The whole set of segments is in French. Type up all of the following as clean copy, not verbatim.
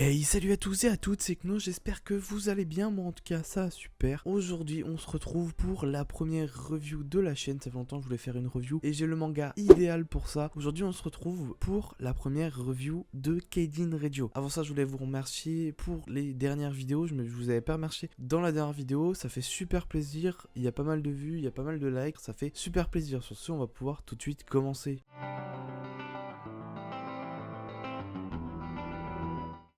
Hey, salut à tous et à toutes, c'est Kno, j'espère que vous allez bien, moi en tout cas ça super. Aujourd'hui on se retrouve pour la première review de la chaîne, ça fait longtemps que je voulais faire une review et j'ai le manga idéal pour ça. Aujourd'hui on se retrouve pour la première review de Keijin Radio. Avant ça je voulais vous remercier pour les dernières vidéos, je vous avais pas remercié dans la dernière vidéo, ça fait super plaisir, il y a pas mal de vues, il y a pas mal de likes, ça fait super plaisir. Sur ce on va pouvoir tout de suite commencer.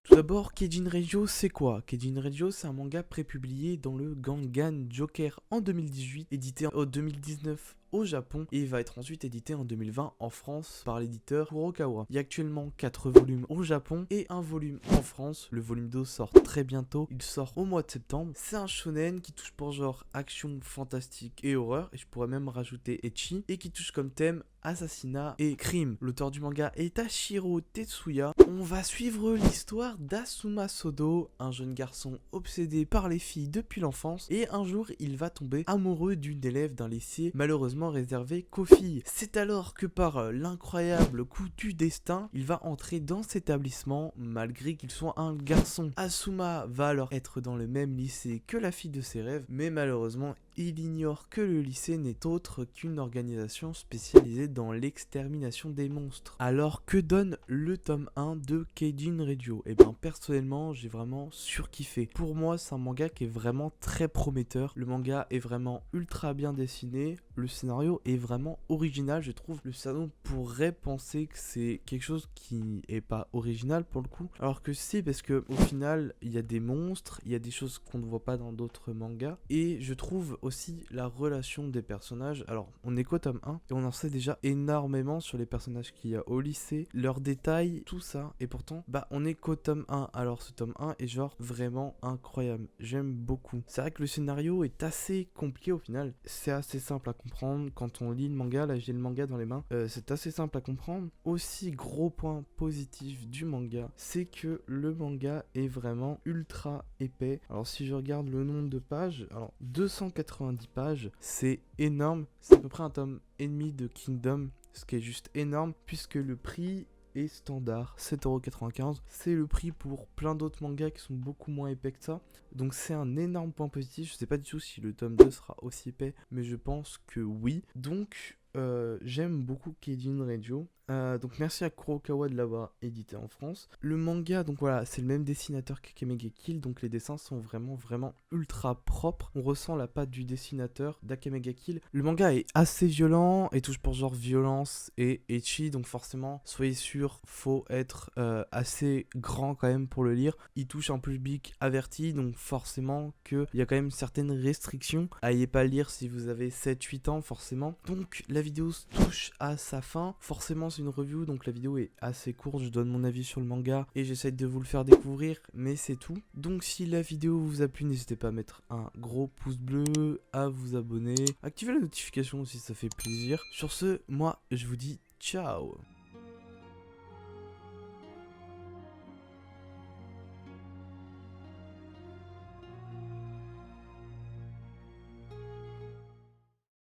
Tout d'abord, Keijin Radio, c'est quoi? Keijin Radio, c'est un manga prépublié dans le Gangan Joker en 2018, édité en 2019 au Japon et il va être ensuite édité en 2020 en France par l'éditeur Kurokawa. Il y a actuellement 4 volumes au Japon et un volume en France. Le volume 2 sort très bientôt, il sort au mois de septembre. C'est un shonen qui touche pour genre action, fantastique et horreur, et je pourrais même rajouter ecchi, et qui touche comme thème assassinat et crime. L'auteur du manga est Tashiro Tetsuya. On va suivre l'histoire d'Asuma Sodo, un jeune garçon obsédé par les filles depuis l'enfance, et un jour il va tomber amoureux d'une élève d'un lycée malheureusement réservé qu'aux filles. C'est alors que par l'incroyable coup du destin, il va entrer dans cet établissement malgré qu'il soit un garçon. Asuma va alors être dans le même lycée que la fille de ses rêves, mais malheureusement il ignore que le lycée n'est autre qu'une organisation spécialisée dans l'extermination des monstres. Alors que donne le tome 1 de Keijin Radio? Et bien personnellement j'ai vraiment surkiffé. Pour moi c'est un manga qui est vraiment très prometteur. Le manga est vraiment ultra bien dessiné. Le scénario est vraiment original, je trouve. Le scénario pourrait penser que c'est quelque chose qui est pas original pour le coup, alors que si, parce que au final il y a des monstres, il y a des choses qu'on ne voit pas dans d'autres mangas, et je trouve aussi la relation des personnages. Alors on est qu'au tome 1 et on en sait déjà énormément sur les personnages qu'il y a au lycée, leurs détails, tout ça, et pourtant on est qu'au tome 1. Alors ce tome 1 est genre vraiment incroyable, j'aime beaucoup. C'est vrai que le scénario est assez compliqué au final, c'est assez simple à comprendre quand on lit le manga. Là j'ai le manga dans les mains, c'est assez simple à comprendre. Aussi, gros point positif du manga, c'est que le manga est vraiment ultra épais. Alors si je regarde le nombre de pages, alors 290 pages, c'est énorme, c'est à peu près un tome et demi de Kingdom, ce qui est juste énorme puisque le prix est standard, 7,95€. C'est le prix pour plein d'autres mangas qui sont beaucoup moins épais que ça. Donc c'est un énorme point positif. Je sais pas du tout si le tome 2 sera aussi épais, mais je pense que oui. Donc j'aime beaucoup Keijin Radio. Donc merci à Kurokawa de l'avoir édité en France. Le manga, donc voilà, c'est le même dessinateur qu'Akame ga Kill, donc les dessins sont vraiment ultra propres. On ressent la patte du dessinateur d'Akame ga Kill. Le manga est assez violent et touche pour genre violence et ecchi, donc forcément, soyez sûr, faut être assez grand quand même pour le lire. Il touche un public averti, donc forcément qu'il y a quand même certaines restrictions. Allez pas lire si vous avez 7-8 ans forcément. Donc la vidéo touche à sa fin. Forcément c'est une review, donc la vidéo est assez courte, je donne mon avis sur le manga et j'essaie de vous le faire découvrir, mais c'est tout. Donc si la vidéo vous a plu, n'hésitez pas à mettre un gros pouce bleu, à vous abonner, activer la notification si ça fait plaisir. Sur ce, moi je vous dis ciao.